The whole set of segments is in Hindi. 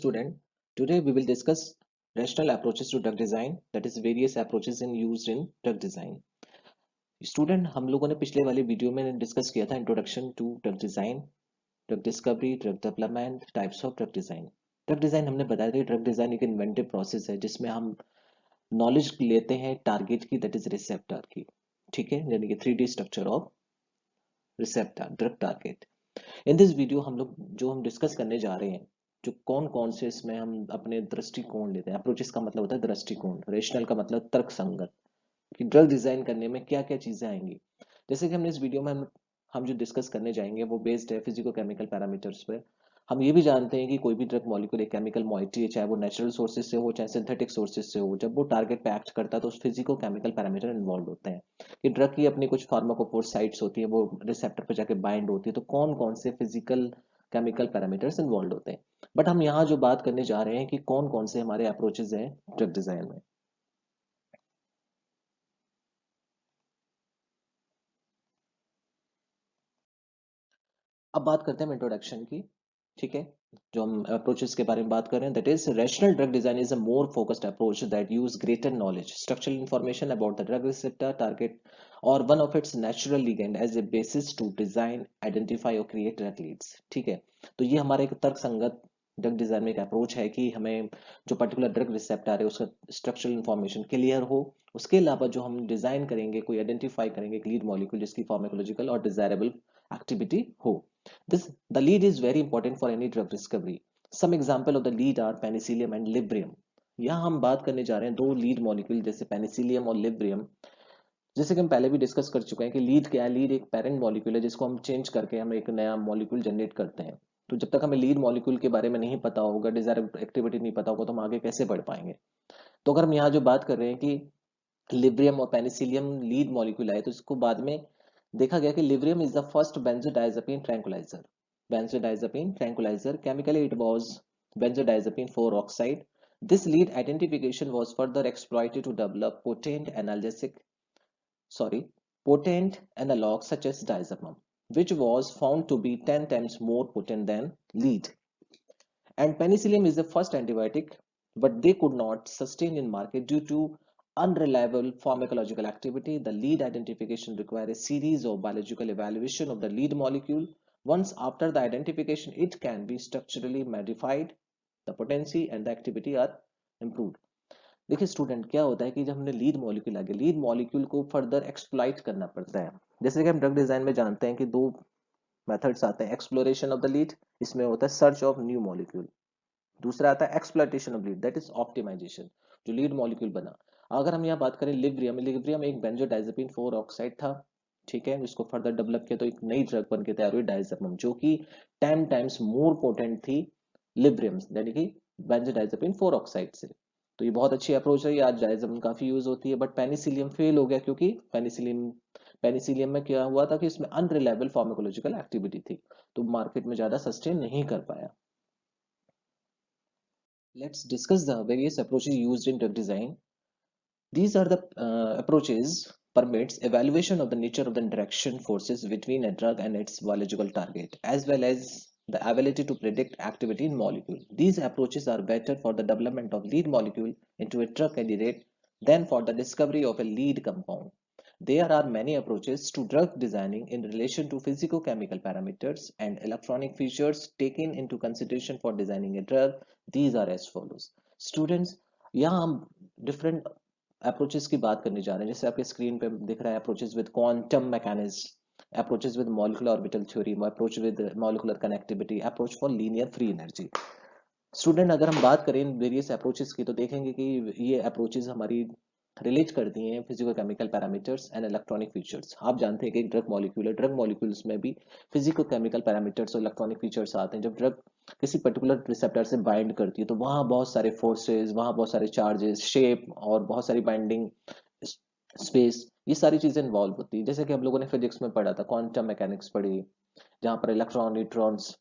student. Today we will discuss rational approaches to drug design, that is various approaches used in drug design. Student हम लोगों ने पिछले वाले वीडियो में डिस्कस किया था introduction to drug design, drug discovery, drug development, types of drug design. Drug design हमने बताया था, ड्रग डिजाइन एक इन्वेंटिव प्रोसेस है जिसमें हम नॉलेज लेते हैं टारगेट की, दैट इज रिसेप्टर की, ठीक है, यानी कि 3D structure of receptor drug target. In this video हम लोग जो हम डिस्कस करने जा रहे हैं, जो कौन कौन से इसमें हम अपने दृष्टिकोण लेते हैं। अप्रोचेस का मतलब होता है दृष्टिकोण, रेशनल का मतलब तर्क संगत, कि ड्रग डिजाइन करने में क्या क्या चीजें आएंगी। जैसे कि हमने इस वीडियो में हम जो डिस्कस करने जाएंगे वो बेस्ड है फिजिको केमिकल पैरामीटर्स पे। हम ये भी जानते हैं कि कोई भी ड्रग मॉलिक्यूल एक केमिकल मॉइटी है, चाहे वो नेचुरल सोर्सेज से हो चाहे सिंथेटिक सोर्सेज से हो, जब वो टारगेट पे एक्ट करता है तो उस फिजिको केमिकल पैरामीटर इन्वॉल्व होते हैं कि ड्रग की अपनी कुछ फार्माकोफोर साइट्स होती है, वो रिसेप्टर पर जाके बाइंड होती है, तो कौन कौन से फिजिकल केमिकल पैरामीटर्स इन्वॉल्व होते हैं। बट हम यहाँ जो बात करने जा रहे हैं कि कौन कौन से हमारे अप्रोचेज हैं ड्रग डिजाइन में। अब बात करते हैं इंट्रोडक्शन की, ठीक है। जो हम अप्रोचेस के बारे में बात कर रहे हैं, that is rational drug design is a more focused approach that use greater knowledge, structural information about the drug receptor target or one of its natural ligand as a basis to design, identify or create drug leads, ठीक है। तो ये हमारे एक तर्क संगत ड्रग डिजाइन में एक अप्रोच है कि हमें जो पर्टिकुलर ड्रग रिसेप्टर है उसका स्ट्रक्चरल इंफॉर्मेशन क्लियर हो, उसके अलावा जो हम डिजाइन करेंगे, कोई आइडेंटिफाई करेंगे एक लीड मॉलिक्यूल जिसकी फार्माकोलॉजिकल और डिजायरेबल एक्टिविटी हो। This the lead is very important for any drug discovery. Some example of the lead are penicillium and librium. यहाँ हम बात करने जा रहे हैं दो लीड मॉलिक्यूल जैसे पेनिसिलियम और लिब्रियम। जैसे कि हम पहले भी डिस्कस कर चुके हैं कि लीड क्या है, लीड एक पेरेंट मॉलिक्यूल है जिसको हम चेंज करके हम एक नया मॉलिक्यूल जनरेट करते हैं। तो जब तक हमें लीड मॉलिक्यूल के बारे में नहीं पता होगा, डिजायरेबल एक्टिविटी नहीं पता होगा, तो हम आगे कैसे बढ़ पाएंगे। तो अगर हम यहाँ जो बात कर रहे हैं कि लिब्रियम और पेनिसिलियम लीड मॉलिक्यूल आए, तो इसको बाद में देखा गया कि Librium is the first benzodiazepine tranquilliser. Benzodiazepine tranquilliser, chemically it was benzodiazepine 4 oxide. This lead identification was further exploited to develop potent analogs such as diazepam, which was found to be 10 times more potent than lead. And penicillium is the first antibiotic, but they could not sustain in market due to unreliable pharmacological activity. The lead identification requires a series of biological evaluation of the lead molecule. Once after the identification, it can be structurally modified, the potency and the activity are improved. देखिए स्टूडेंट, क्या होता है कि जब हमने लीड मॉलिक्यूल आगे, लीड मॉलिक्यूल को फर्दर एक्सप्लॉइट करना पड़ता है। जैसे कि हम ड्रग डिजाइन में जानते हैं कि दो मेथड्स आते हैं, एक्सप्लोरेशन ऑफ द लीड, इसमें होता है सर्च ऑफ न्यू मॉलिक्यूल। दूसरा आता है exploitation of lead, that is optimisation, जो लीड मॉलिक्यूल बना। अगर हम यहाँ बात करें लिब्रियम, लिब्रियम एक बेंजोडाइजेपिन 4 ऑक्साइड था, ठीक है। इसको फर्दर डेवलप किया तो एक नई ड्रग बन के तैयार हुई डायजेपम, जो कि 10 टाइम्स मोर पोटेंट थी लिब्रियम, यानी कि बेंजोडाइजेपिन 4 ऑक्साइड से। तो ये बहुत अच्छी अप्रोच है, ये आज डायजेपम काफी यूज होती है। बट पेनिसिलियम फेल हो गया क्योंकि पेनिसिलियम में क्या हुआ था कि इसमें अनरिलायबल फार्माकोलॉजिकल एक्टिविटी थी, तो मार्केट में ज्यादा सस्टेन नहीं कर पाया। Let's discuss the various approaches used in drug design. These are the approaches permits evaluation of the nature of the interaction forces between a drug and its biological target, as well as the ability to predict activity in molecule. These approaches are better for the development of lead molecule into a drug candidate than for the discovery of a lead compound. There are many approaches to drug designing in relation to physicochemical parameters and electronic features taken into consideration for designing a drug. These are as follows. Students, यहाँ हम different approaches की बात करने जा रहे हैं। जैसे आपके स्क्रीन पे दिख रहा है approaches with quantum mechanics, approaches with molecular orbital theory, approach with molecular connectivity, approach for linear free energy. Student, अगर हम बात करें वेरियस अप्रोचेस की, तो देखेंगे कि ये अप्रोचेस हमारी रिलेट करती हैं physico chemical parameters and electronic features. आप जानते हैं कि एक ड्रग मॉलिक्यूल है, ड्रग मॉलिक्यूल्स में भी फिजिको केमिकल पैरामीटर्स और इलेक्ट्रॉनिक फीचर्स आते हैं। जब ड्रग किसी पर्टिकुलर रिसेप्टर से बाइंड करती है तो वहाँ बहुत सारे फोर्सेस, वहाँ बहुत सारे चार्जेस, शेप और बहुत सारी बाइंडिंग स्पेस, ये सारी चीजें इन्वॉल्व होती है। जैसे कि हम लोगों ने फिजिक्स में पढ़ा था, क्वांटम मैकेनिक्स पढ़ी, जहाँ पर इलेक्ट्रॉन, न्यूट्रॉन्स,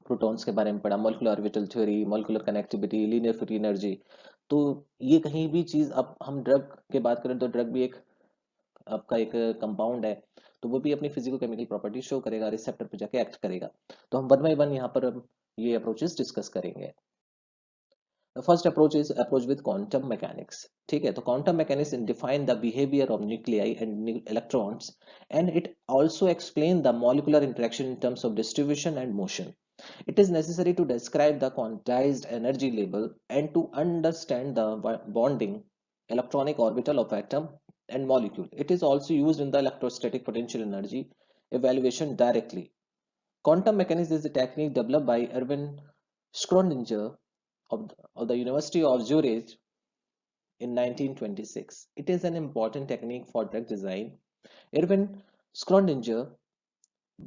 प्रोटॉन्स के बारे में पढ़ा, molecular orbital theory, molecular connectivity, linear free energy. तो ये कहीं भी चीज, अब हम ड्रग के बात करें तो ड्रग भी एक आपका एक कंपाउंड है, तो वो भी अपनी फिजिको केमिकल प्रॉपर्टी शो करेगा, रिसेप्टर पे जाके एक्ट करेगा। तो हम वन बाय वन यहाँ पर ये अप्रोचेस डिस्कस करेंगे। First approach is approach with quantum mechanics. ठीक है, तो quantum mechanics define the behaviour of nuclei and electrons and it also explain the molecular interaction in terms of distribution and motion. It is necessary to describe the quantized energy level and to understand the bonding electronic orbital of atom and molecule. It is also used in the electrostatic potential energy evaluation directly. Quantum mechanics is a technique developed by Erwin Schrödinger of the University of Zurich in 1926. It is an important technique for drug design. Erwin Schrödinger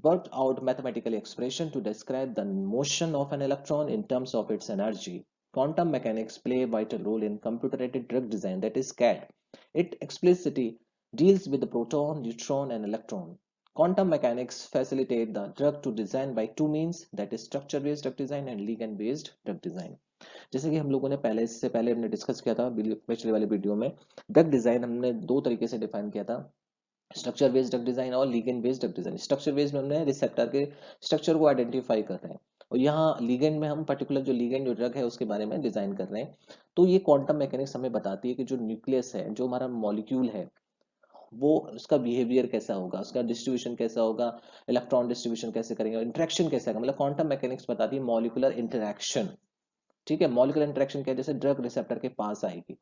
worked out mathematical expression to describe the motion of an electron in terms of its energy. Quantum mechanics play a vital role in computer-aided drug design, that is CAD. It explicitly deals with the proton, neutron, and electron. Quantum mechanics facilitate the drug to design by two means, that is structure-based drug design and ligand-based drug design. जैसे कि हम लोगों ने पहले इससे पहले हमने डिस्कस किया था पिछले वाले वीडियो में, ड्रग डिजाइन हमने दो तरीके से डिफाइन किया था, स्ट्रक्चर बेस्ड ड्रग डिजाइन और ligand based drug design. Structure based में हमने रिसेप्टर के स्ट्रक्चर को आइडेंटिफाई कर रहे हैं और यहाँ लिगेंड में हम पर्टिकुलर जो लिगेंड जो ड्रग है उसके बारे में डिजाइन कर रहे हैं. तो ये क्वांटम मैकेनिक्स हमें बताती है कि जो न्यूक्लियस है, जो हमारा मॉलिक्यूल है, वो उसका बिहेवियर कैसा होगा, उसका डिस्ट्रीब्यूशन कैसा होगा, इलेक्ट्रॉन डिस्ट्रीब्यूशन कैसे करेंगे, इंटरेक्शन कैसा होगा. मतलब क्वांटम मैकेनिक्स बताती है मॉलिकुलर इंटरेक्शन. ठीक है, मॉलिकुलर इंटरेक्शन क्या है, जैसे ड्रग रिसेप्टर के पास आएगी.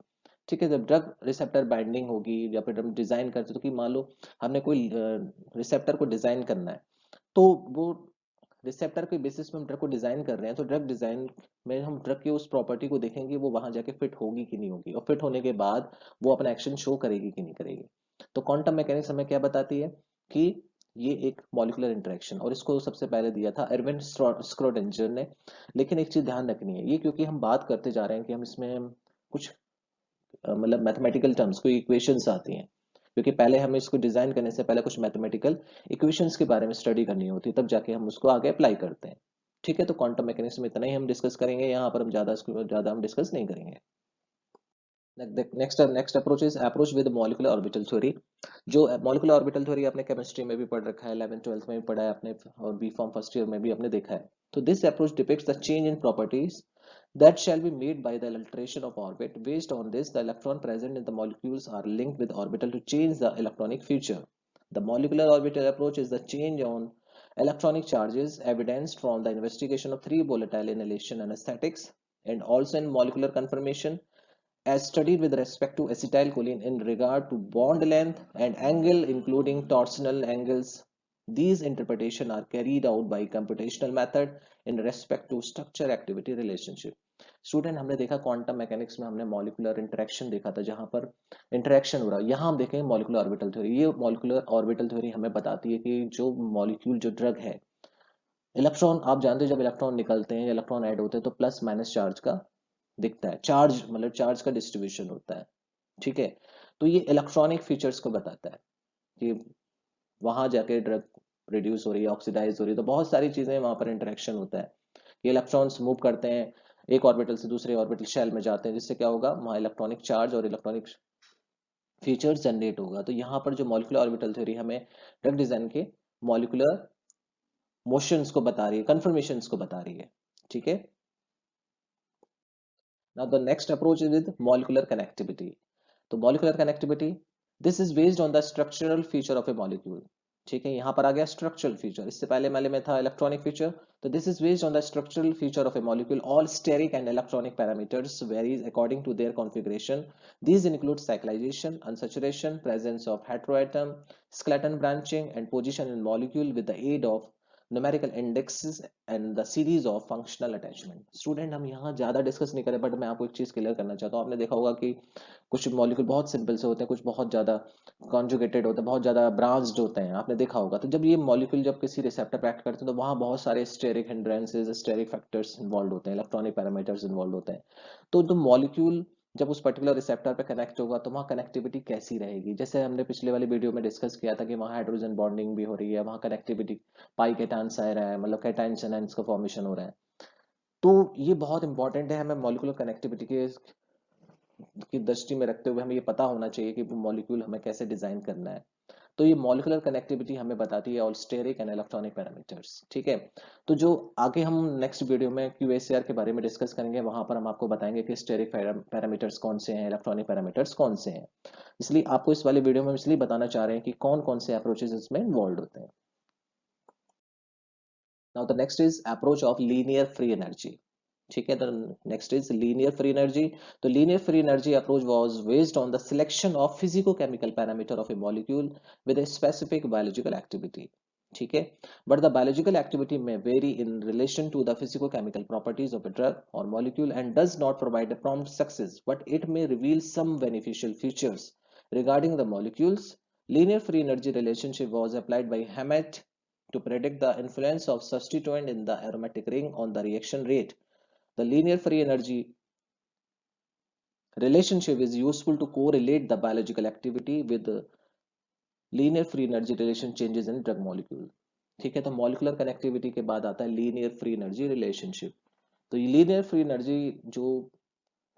ठीक है, जब ड्रग रिसेप्टर बाइंडिंग होगी या फिर हम डिजाइन करते तो कि मान लो हमने कोई रिसेप्टर को डिजाइन करना है, तो वो रिसेप्टर के बेसिस पे हम ड्रग को डिजाइन कर रहे हैं, तो ड्रग डिजाइन में हम ड्रग की उस प्रॉपर्टी को देखेंगे वो वहां जाके फिट होगी कि नहीं होगी, और फिट होने के बाद वो अपना एक्शन शो करेगी कि नहीं करेगी. तो क्वांटम मैकेनिक्स हमें क्या बताती है कि ये एक मॉलिकुलर इंटरेक्शन, और इसको सबसे पहले दिया था एरविन स्क्रोडिंजर ने. लेकिन एक चीज ध्यान रखनी है, ये क्योंकि हम बात करते जा रहे हैं कि हम इसमें कुछ मतलब मैथमेटिकल टर्म्स कोई इक्वेशंस आती हैं, क्योंकि पहले हमें इसको डिजाइन करने से पहले कुछ मैथमेटिकल इक्वेशंस के बारे में स्टडी करनी होती है, तब जाके हम उसको आगे अप्लाई करते हैं. ठीक है, तो क्वांटम मैकेनिक्स में इतना ही हम डिस्कस करेंगे, यहाँ पर हम ज्यादा हम डिस्कस नहीं करेंगे. Next approach is approach with molecular orbital theory. जो मॉलिक्यूलर ऑर्बिटल थ्योरी आपने केमिस्ट्री में भी पढ़ रखा है, 11th 12th में भी पढ़ा है आपने, और बी फॉर्म फर्स्ट ईयर में भी आपने देखा है. तो this approach depicts the change in properties that shall be made by the alteration of orbit. Based on this, the electron present in the molecules are linked with orbital to change the electronic feature. The molecular orbital approach is the change on electronic charges evidenced from the investigation of three volatile inhalation anesthetics and also in molecular conformation as studied with respect to acetylcholine in regard to bond length and angle including torsional angles. These interpretations are carried out by computational method in respect to structure activity relationship. Student, हमने देखा क्वांटम मैकेनिक्स में हमने मॉलिकुलर इंटरेक्शन देखा था, जहां पर इंटरेक्शन हो रहा है. यहाँ हम देखेंगे मॉलिकुलर ऑर्बिटल थ्योरी. ये मॉलिकुलर ऑर्बिटल थ्योरी हमें बताती है कि जो मॉलिक्यूल जो ड्रग है, इलेक्ट्रॉन आप जानते हैं जब इलेक्ट्रॉन निकलते हैं, इलेक्ट्रॉन ऐड होते हैं तो प्लस माइनस चार्ज का दिखता है. चार्ज मतलब चार्ज का डिस्ट्रीब्यूशन होता है. ठीक है, तो ये इलेक्ट्रॉनिक फीचर्स को बताता है कि वहां जाके ड्रग रिड्यूस हो रही है, ऑक्सीडाइज हो रही है, तो बहुत सारी चीजें वहां पर इंटरेक्शन होता है. ये इलेक्ट्रॉन्स मूव करते हैं एक ऑर्बिटल से दूसरे ऑर्बिटल शेल में जाते हैं, जिससे क्या होगा, वहां इलेक्ट्रॉनिक चार्ज और इलेक्ट्रॉनिक फीचर्स जनरेट होगा. तो यहाँ पर जो मॉलिकुलर ऑर्बिटल थ्योरी हमें ड्रग डिजाइन के मॉलिकुलर मोशंस को बता रही है, कन्फर्मेशंस को बता रही है. ठीक है. Now the next approach is with molecular connectivity. तो molecular connectivity, this is based on the structural feature of a molecule. ठीक है, यहाँ पर आ गया structural feature. इससे पहले वाले में था electronic feature. तो this is based on the structural feature of a molecule. All steric and electronic parameters varies according to their configuration. These include cyclization, unsaturation, presence of heteroatom, skeleton branching, and position in molecule with the aid of numerical indexes and the series of functional attachment. Student, हम यहाँ ज्यादा डिस्कस नहीं करें, बट मैं आपको एक चीज क्लियर करना चाहता हूँ. आपने देखा होगा कि कुछ मॉलिक्यूल बहुत सिंपल से होते हैं, कुछ बहुत ज्यादा कॉन्जुगेटेड होते हैं, बहुत ज्यादा ब्रांच्ड होते हैं, आपने देखा होगा. तो जब ये मॉलिक्यूल जब किसी रिसेप्टर पर एक्ट करते हैं तो वहाँ बहुत सारे steric hindrances, steric factors involve होते हैं, इलेक्ट्रॉनिक पैरामीटर्स इन्वॉल्व होते हैं. तो मॉलिक्यूल जब उस पर्टिकुलर रिसेप्टर पे कनेक्ट होगा तो वहाँ कनेक्टिविटी कैसी रहेगी, जैसे हमने पिछले वाली वीडियो में डिस्कस किया था कि वहाँ हाइड्रोजन बॉन्डिंग भी हो रही है, वहाँ कनेक्टिविटी पाई केटान्स आ रहा है, मतलब कैटाइन्स एनाइंस का फॉर्मेशन हो रहा है. तो ये बहुत इंपॉर्टेंट है, हमें मॉलिकुलर कनेक्टिविटी के की दृष्टि में रखते हुए हमें ये पता होना चाहिए कि वो मॉलिक्यूल हमें कैसे डिजाइन करना है. तो ये मॉलिक्यूलर कनेक्टिविटी हमें बताती है ऑल्स्टेरिक एंड इलेक्ट्रॉनिक पैरामीटर्स। ठीक है, तो जो आगे हम नेक्स्ट वीडियो में QACR के बारे में डिस्कस करेंगे, वहां पर हम आपको बताएंगे कि स्टेरिक पैरामीटर्स कौन से हैं, इलेक्ट्रॉनिक पैरामीटर्स कौन से हैं। इसलिए आपको इस वाले वीडियो में इसलिए बताना चाह रहे हैं कि कौन कौन से अप्रोचेस इसमें इन्वॉल्व होते हैं। Now the next is approach of linear free energy. ठीक है, the next is linear free energy. तो linear free energy approach was based on the selection of physicochemical parameter of a molecule with a specific biological activity. ठीक है, but the biological activity may vary in relation to the physicochemical properties of a drug or molecule and does not provide a prompt success, but it may reveal some beneficial features regarding the molecules. Linear free energy relationship was applied by Hammett to predict the influence of substituent in the aromatic ring on the reaction rate. The linear free energy relationship is useful to correlate the biological activity with the linear free energy relation changes in drug molecule. ठीक है, तो मॉलिकुलर कनेक्टिविटी के बाद आता है लीनियर फ्री एनर्जी रिलेशनशिप। तो ये लीनियर फ्री एनर्जी जो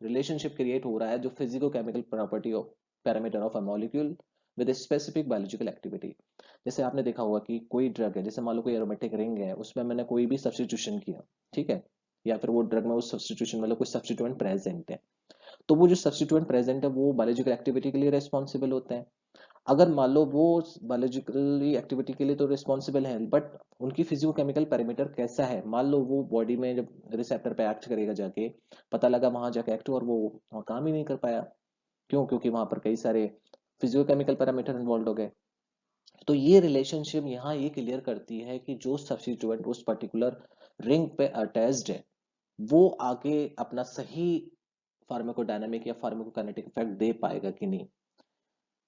रिलेशनशिप क्रिएट हो रहा है, जो physico chemical property of parameter of a molecule with a specific biological activity. जैसे आपने देखा होगा कि कोई ड्रग है, जैसे मान लो कोई एरोमेटिक रिंग है, उसमें मैंने कोई भी सब्स्टिट्यूशन किया, ठीक है, या फिर वो ड्रग में उस सब्स्टिट्यूशन मतलब कोई सब्स्टिट्यूएंट प्रेजेंट है, तो वो जो सब्स्टिट्यूएंट प्रेजेंट है वो बायोलॉजिकल एक्टिविटी के लिए रिस्पॉन्सिबल होते हैं। अगर मान लो वो बायोलॉजिकली एक्टिविटी के लिए तो रिस्पॉन्सिबल है, बट उनकी फिजिकोकेमिकल पैरामीटर कैसा है, मान लो वो बॉडी में जब रिसेप्टर पे एक्ट करेगा जाके, पता लगा वहां जाके एक्ट और वो वहां काम ही नहीं कर पाया। क्यों? क्योंकि वहां पर कई सारे फिजिकोकेमिकल पैरामीटर इन्वॉल्व हो गए। तो ये रिलेशनशिप यहाँ ये क्लियर करती है कि जो सब्स्टिट्यूएंट उस पर्टिकुलर रिंग पे अटैच्ड है, वो आगे अपना सही फार्माकोडायनामिक या फार्माकोकाइनेटिक इफेक्ट दे पाएगा कि नहीं।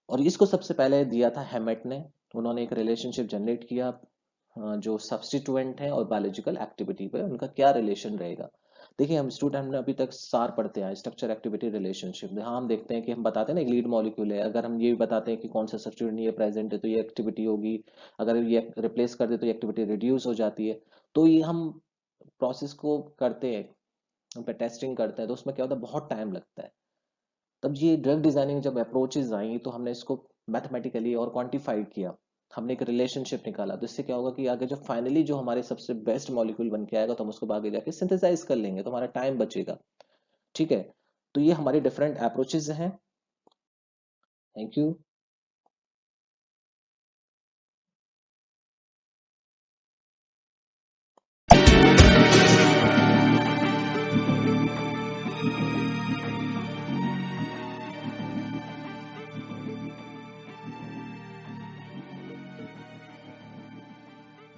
और इसको सबसे पहले दिया था हेमेट ने। उन्होंने एक रिलेशनशिप जनरेट किया, जो सब्स्टिट्यूएंट है और बायोलॉजिकल एक्टिविटी पे उनका क्या रिलेशन रहेगा। देखिए, हम स्टूडेंट हमने अभी तक सार पढ़ते हैं स्ट्रक्चर एक्टिविटी रिलेशनशिप। हाँ, हम देखते हैं कि हम बताते हैं ना एक लीड मॉलिक्यूल है, अगर हम ये भी बताते हैं कि कौन सा सब्स्टिट्यूएंट ये प्रेजेंट है तो ये एक्टिविटी होगी, अगर ये रिप्लेस कर दे तो ये एक्टिविटी रिड्यूस हो जाती है। तो ये हम प्रोसेस को करते हैं, उन पे टेस्टिंग करते हैं, तो उसमें क्या होता है, बहुत टाइम लगता है। तब ये ड्रग डिजाइनिंग जब अप्रोचेज आई तो हमने इसको मैथमेटिकली और क्वांटिफाइड किया, हमने एक रिलेशनशिप निकाला। तो इससे क्या होगा कि आगे जब फाइनली जो हमारे सबसे बेस्ट मॉलिक्यूल बन के आएगा तो हम उसको आगे जाके सिंथेसाइज कर लेंगे, तो हमारा टाइम बचेगा। ठीक है, तो ये हमारे डिफरेंट अप्रोचेज हैं। Thank you.